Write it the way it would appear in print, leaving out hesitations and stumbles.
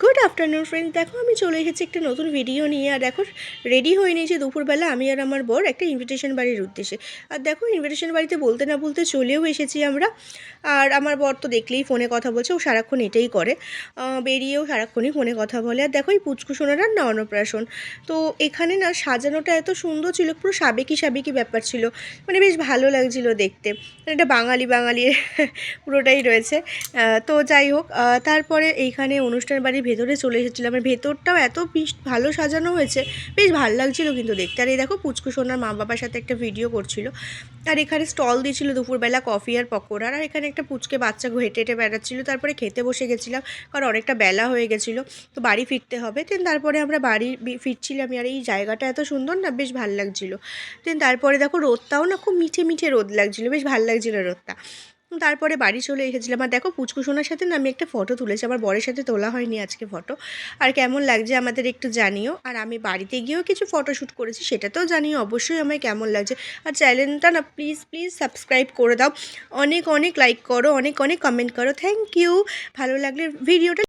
Good afternoon friends, দেখো আমি চলে এসেছি একটা নতুন ভিডিও নিয়ে। আর দেখো রেডি হয়ে নিয়েছি দুপুরবেলা আমি আর আমার বর একটা ইনভিটেশন বাড়ির উদ্দেশ্যে। আর দেখো ইনভিটেশন বাড়িতে বলতে না বলতে চলেও এসেছি আমরা। আর আমার বর তো দেখলেই ফোনে কথা বলছে, ও সারাক্ষণ এটাই করে, বেরিয়েও সারাক্ষণই ফোনে কথা বলে। আর দেখো এই পুচকু সোনাটার না অন্নপ্রাশন। তো এখানে না সাজানোটা এত সুন্দর ছিল, পুরো সাবেকি সাবেকি ব্যাপার ছিল, মানে বেশ ভালো লাগছিল দেখতে। এটা বাঙালি বাঙালি পুরোটাই রয়েছে। তো যাই হোক, তারপরে এইখানে অনুষ্ঠান বাড়ির ভেতরে চলে এসেছিলাম। আর ভেতরটাও এত বেশ ভালো সাজানো হয়েছে, বেশ ভালো লাগছিলো কিন্তু দেখতে। আর এই দেখো পুচকু সোনার মা বাবার সাথে একটা ভিডিও করছিল। আর এখানে স্টল দিয়েছিল দুপুরবেলা কফি আর পকোড়া। আর এখানে একটা পুচকে বাচ্চা হেঁটে হেঁটে বেড়াচ্ছিলো। তারপরে খেতে বসে গেছিলাম, কারণ অনেকটা বেলা হয়ে গেছিলো, তো বাড়ি ফিরতে হবে। তারপরে আমরা বাড়ি ফিরছিলাম। আর এই জায়গাটা এত সুন্দর না, বেশ ভালো লাগছিলো। তারপরে দেখো রোদটাও না খুব মিঠে মিঠে রোদ লাগছিলো, বেশ ভালো লাগছিলো রোদটা। তারপরে বাড়ি চলে এসেছিলাম। আর দেখো পুচকু সোনার সাথে না আমি একটা ফটো তুলেছি, আমার বরের সাথে তোলা হয়নি আজকে ফটো। আর কেমন লাগছে আমাদের একটু জানিও। আর আমি বাড়িতে গিয়েও কিছু ফটোশ্যুট করেছি, সেটাতেও জানিও অবশ্যই আমায় কেমন লাগছে। আর চ্যানেলটা না প্লিজ প্লিজ সাবস্ক্রাইব করে দাও, অনেক অনেক লাইক করো, অনেক অনেক কমেন্ট করো। Thank you. ভালো লাগলে ভিডিওটা